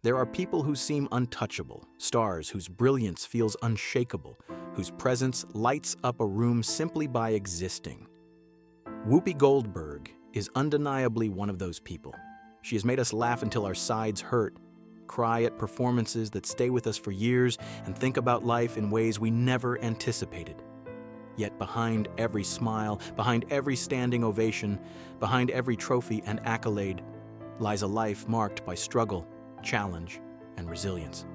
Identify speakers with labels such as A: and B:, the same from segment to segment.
A: There are people who seem untouchable, stars whose brilliance feels unshakable, whose presence lights up a room simply by existing. Whoopi Goldberg is undeniably one of those people. She has made us laugh until our sides hurt, cry at performances that stay with us for years, and think about life in ways we never anticipated. Yet behind every smile, behind every standing ovation, behind every trophy and accolade, lies a life marked by struggle, challenge, and resilience.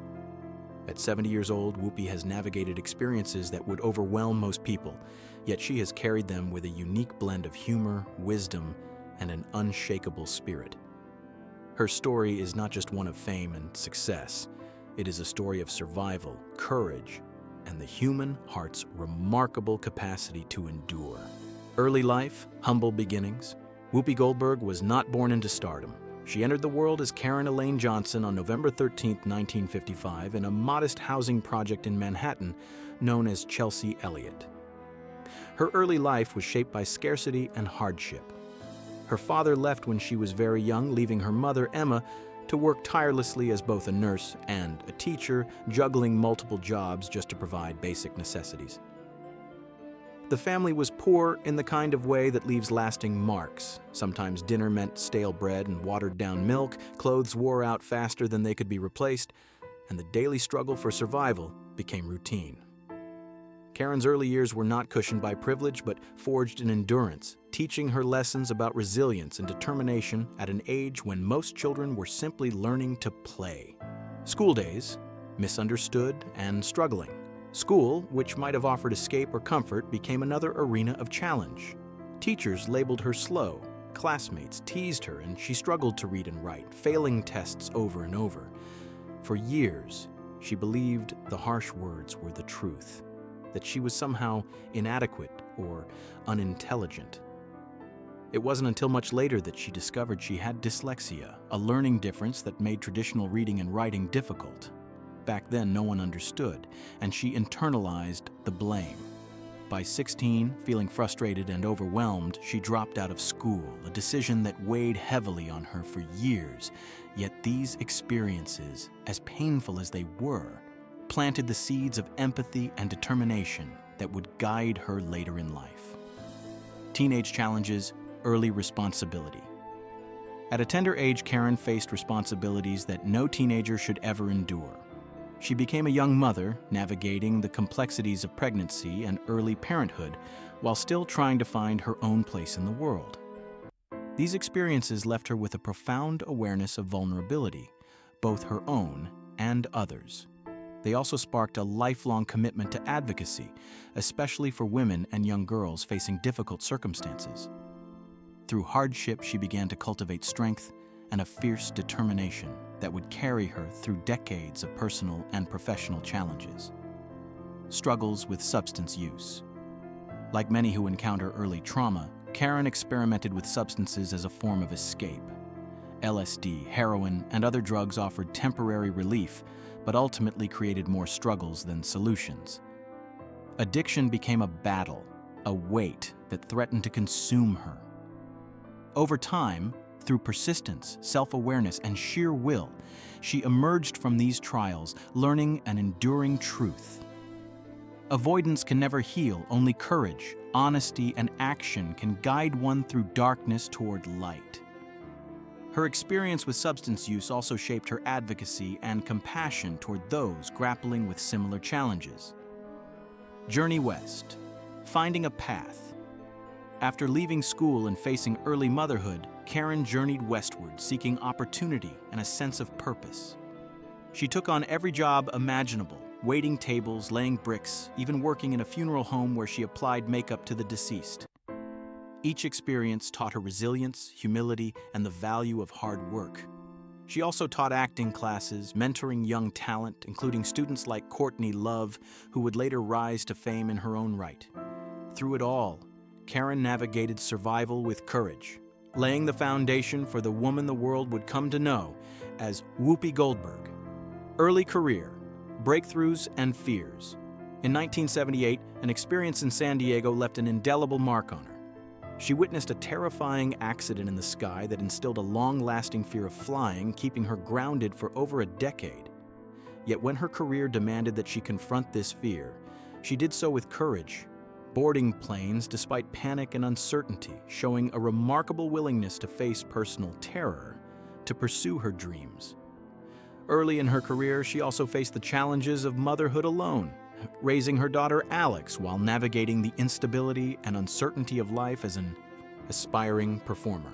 A: At 70 years old, Whoopi has navigated experiences that would overwhelm most people, yet she has carried them with a unique blend of humor, wisdom, and an unshakable spirit. Her story is not just one of fame and success. It is a story of survival, courage, and the human heart's remarkable capacity to endure. Early life, humble beginnings. Whoopi Goldberg was not born into stardom. She entered the world as Karen Elaine Johnson on November 13, 1955, in a modest housing project in Manhattan known as Chelsea Elliott. Her early life was shaped by scarcity and hardship. Her father left when she was very young, leaving her mother, Emma, to work tirelessly as both a nurse and a teacher, juggling multiple jobs just to provide basic necessities. The family was poor in the kind of way that leaves lasting marks. Sometimes dinner meant stale bread and watered-down milk, clothes wore out faster than they could be replaced, and the daily struggle for survival became routine. Karen's early years were not cushioned by privilege, but forged in endurance, teaching her lessons about resilience and determination at an age when most children were simply learning to play. School days, misunderstood and struggling. School, which might have offered escape or comfort, became another arena of challenge. Teachers labeled her slow, classmates teased her, and she struggled to read and write, failing tests over and over. For years, she believed the harsh words were the truth, that she was somehow inadequate or unintelligent. It wasn't until much later that she discovered she had dyslexia, a learning difference that made traditional reading and writing difficult. Back then, no one understood, and she internalized the blame. By 16, feeling frustrated and overwhelmed, she dropped out of school, a decision that weighed heavily on her for years. Yet these experiences, as painful as they were, planted the seeds of empathy and determination that would guide her later in life. Teenage challenges, early responsibility. At a tender age, Karen faced responsibilities that no teenager should ever endure. She became a young mother, navigating the complexities of pregnancy and early parenthood while still trying to find her own place in the world. These experiences left her with a profound awareness of vulnerability, both her own and others. They also sparked a lifelong commitment to advocacy, especially for women and young girls facing difficult circumstances. Through hardship, she began to cultivate strength and a fierce determination that would carry her through decades of personal and professional challenges. Struggles with substance use. Like many who encounter early trauma, Karen experimented with substances as a form of escape. LSD, heroin, and other drugs offered temporary relief, but ultimately created more struggles than solutions. Addiction became a battle, a weight that threatened to consume her. Over time, through persistence, self-awareness, and sheer will, she emerged from these trials, learning an enduring truth. Avoidance can never heal, only courage, honesty, and action can guide one through darkness toward light. Her experience with substance use also shaped her advocacy and compassion toward those grappling with similar challenges. Journey west, finding a path. After leaving school and facing early motherhood, Karen journeyed westward, seeking opportunity and a sense of purpose. She took on every job imaginable, waiting tables, laying bricks, even working in a funeral home where she applied makeup to the deceased. Each experience taught her resilience, humility, and the value of hard work. She also taught acting classes, mentoring young talent, including students like Courtney Love, who would later rise to fame in her own right. Through it all, Karen navigated survival with courage, laying the foundation for the woman the world would come to know as Whoopi Goldberg. Early career, breakthroughs, and fears. In 1978, an experience in San Diego left an indelible mark on her. She witnessed a terrifying accident in the sky that instilled a long-lasting fear of flying, keeping her grounded for over a decade. Yet when her career demanded that she confront this fear, she did so with courage, boarding planes despite panic and uncertainty, showing a remarkable willingness to face personal terror to pursue her dreams. Early in her career, she also faced the challenges of motherhood alone, raising her daughter Alex while navigating the instability and uncertainty of life as an aspiring performer.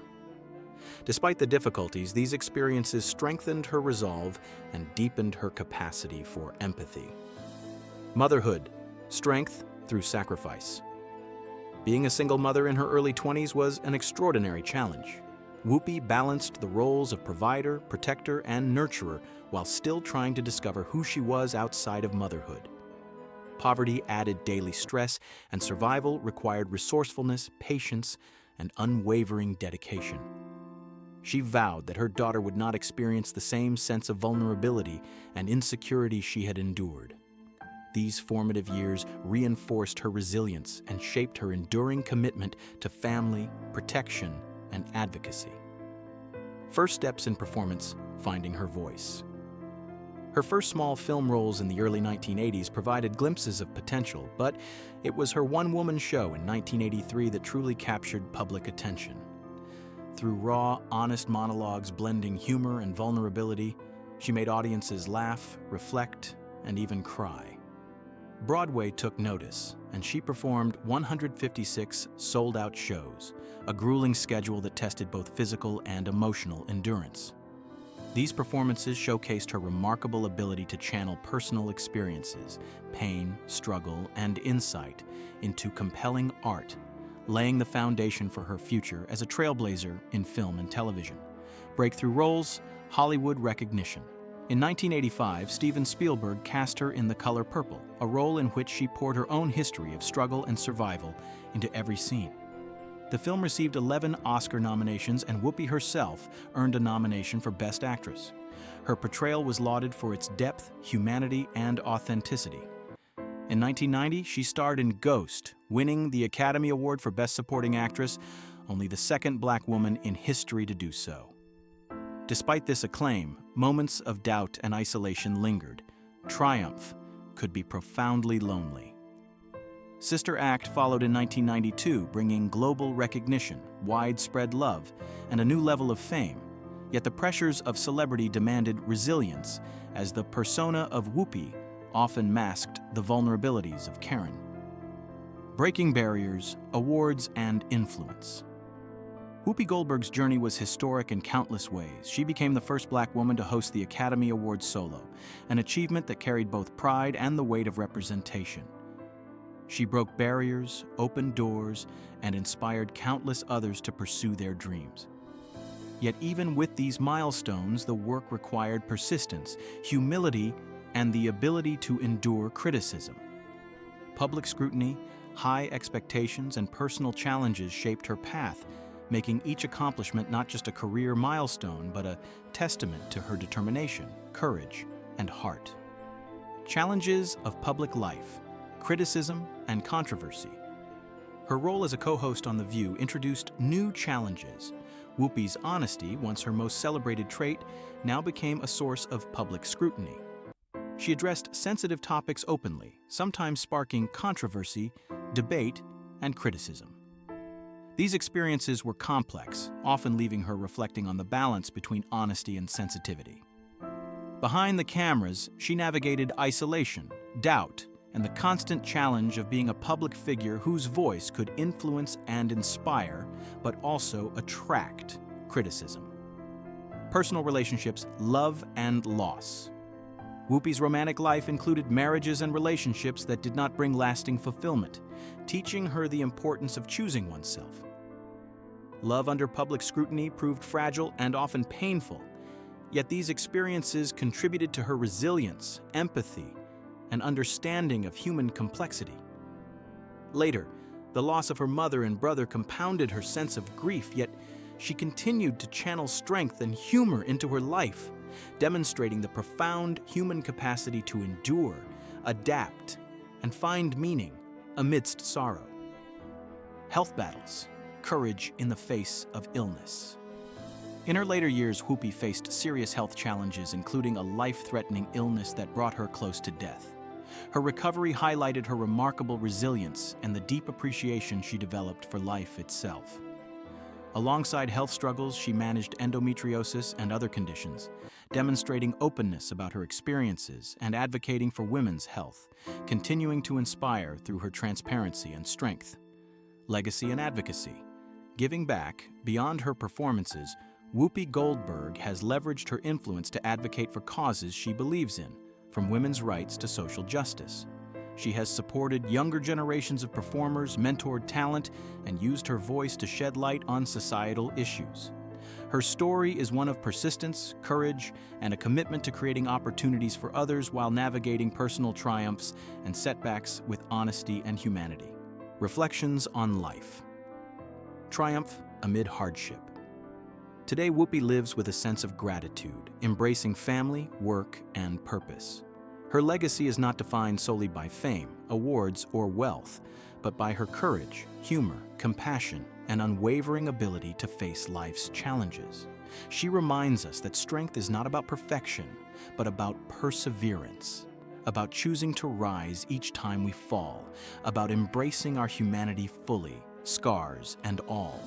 A: Despite the difficulties, these experiences strengthened her resolve and deepened her capacity for empathy. Motherhood, strength through sacrifice. Being a single mother in her early 20s was an extraordinary challenge. Whoopi balanced the roles of provider, protector, and nurturer while still trying to discover who she was outside of motherhood. Poverty added daily stress, and survival required resourcefulness, patience, and unwavering dedication. She vowed that her daughter would not experience the same sense of vulnerability and insecurity she had endured. These formative years reinforced her resilience and shaped her enduring commitment to family, protection, and advocacy. First steps in performance: finding her voice. Her first small film roles in the early 1980s provided glimpses of potential, but it was her one-woman show in 1983 that truly captured public attention. Through raw, honest monologues blending humor and vulnerability, she made audiences laugh, reflect, and even cry. Broadway took notice, and she performed 156 sold-out shows, a grueling schedule that tested both physical and emotional endurance. These performances showcased her remarkable ability to channel personal experiences, pain, struggle, and insight into compelling art, laying the foundation for her future as a trailblazer in film and television. Breakthrough roles, Hollywood recognition. In 1985, Steven Spielberg cast her in The Color Purple, a role in which she poured her own history of struggle and survival into every scene. The film received 11 Oscar nominations, and Whoopi herself earned a nomination for Best Actress. Her portrayal was lauded for its depth, humanity, and authenticity. In 1990, she starred in Ghost, winning the Academy Award for Best Supporting Actress, only the second Black woman in history to do so. Despite this acclaim, moments of doubt and isolation lingered. Triumph could be profoundly lonely. Sister Act followed in 1992, bringing global recognition, widespread love, and a new level of fame. Yet the pressures of celebrity demanded resilience, as the persona of Whoopi often masked the vulnerabilities of Karen. Breaking barriers, awards, and influence. Whoopi Goldberg's journey was historic in countless ways. She became the first Black woman to host the Academy Awards solo, an achievement that carried both pride and the weight of representation. She broke barriers, opened doors, and inspired countless others to pursue their dreams. Yet even with these milestones, the work required persistence, humility, and the ability to endure criticism. Public scrutiny, high expectations, and personal challenges shaped her path, making each accomplishment not just a career milestone, but a testament to her determination, courage, and heart. Challenges of public life, criticism, and controversy. Her role as a co-host on The View introduced new challenges. Whoopi's honesty, once her most celebrated trait, now became a source of public scrutiny. She addressed sensitive topics openly, sometimes sparking controversy, debate, and criticism. These experiences were complex, often leaving her reflecting on the balance between honesty and sensitivity. Behind the cameras, she navigated isolation, doubt, and the constant challenge of being a public figure whose voice could influence and inspire, but also attract criticism. Personal relationships, love and loss. Whoopi's romantic life included marriages and relationships that did not bring lasting fulfillment, teaching her the importance of choosing oneself. Love under public scrutiny proved fragile and often painful, yet these experiences contributed to her resilience, empathy, and understanding of human complexity. Later, the loss of her mother and brother compounded her sense of grief, yet she continued to channel strength and humor into her life, demonstrating the profound human capacity to endure, adapt, and find meaning amidst sorrow. Health battles. courage in the face of illness. In her later years, Whoopi faced serious health challenges, including a life-threatening illness that brought her close to death. Her recovery highlighted her remarkable resilience and the deep appreciation she developed for life itself. Alongside health struggles, she managed endometriosis and other conditions, demonstrating openness about her experiences and advocating for women's health, continuing to inspire through her transparency and strength. Legacy and advocacy. Giving back, beyond her performances, Whoopi Goldberg has leveraged her influence to advocate for causes she believes in, from women's rights to social justice. She has supported younger generations of performers, mentored talent, and used her voice to shed light on societal issues. Her story is one of persistence, courage, and a commitment to creating opportunities for others while navigating personal triumphs and setbacks with honesty and humanity. Reflections on life. Triumph amid hardship. Today, Whoopi lives with a sense of gratitude, embracing family, work, and purpose. Her legacy is not defined solely by fame, awards, or wealth, but by her courage, humor, compassion, and unwavering ability to face life's challenges. She reminds us that strength is not about perfection, but about perseverance, about choosing to rise each time we fall, about embracing our humanity fully, scars and all.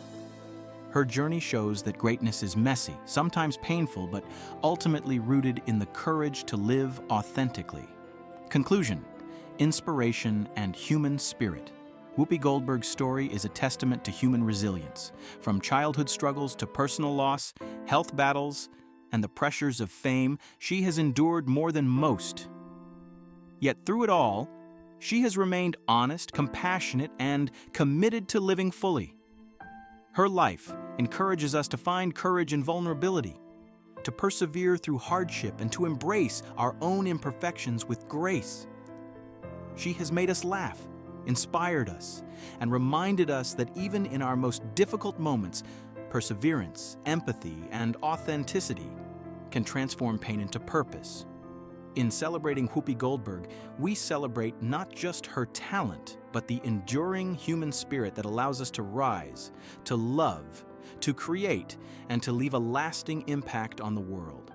A: Her journey shows that greatness is messy, sometimes painful, but ultimately rooted in the courage to live authentically. Conclusion: inspiration and human spirit. Whoopi Goldberg's story is a testament to human resilience. From childhood struggles to personal loss, health battles, and the pressures of fame, she has endured more than most. Yet through it all, she has remained honest, compassionate, and committed to living fully. Her life encourages us to find courage in vulnerability, to persevere through hardship, and to embrace our own imperfections with grace. She has made us laugh, inspired us, and reminded us that even in our most difficult moments, perseverance, empathy, and authenticity can transform pain into purpose. In celebrating Whoopi Goldberg, we celebrate not just her talent, but the enduring human spirit that allows us to rise, to love, to create, and to leave a lasting impact on the world.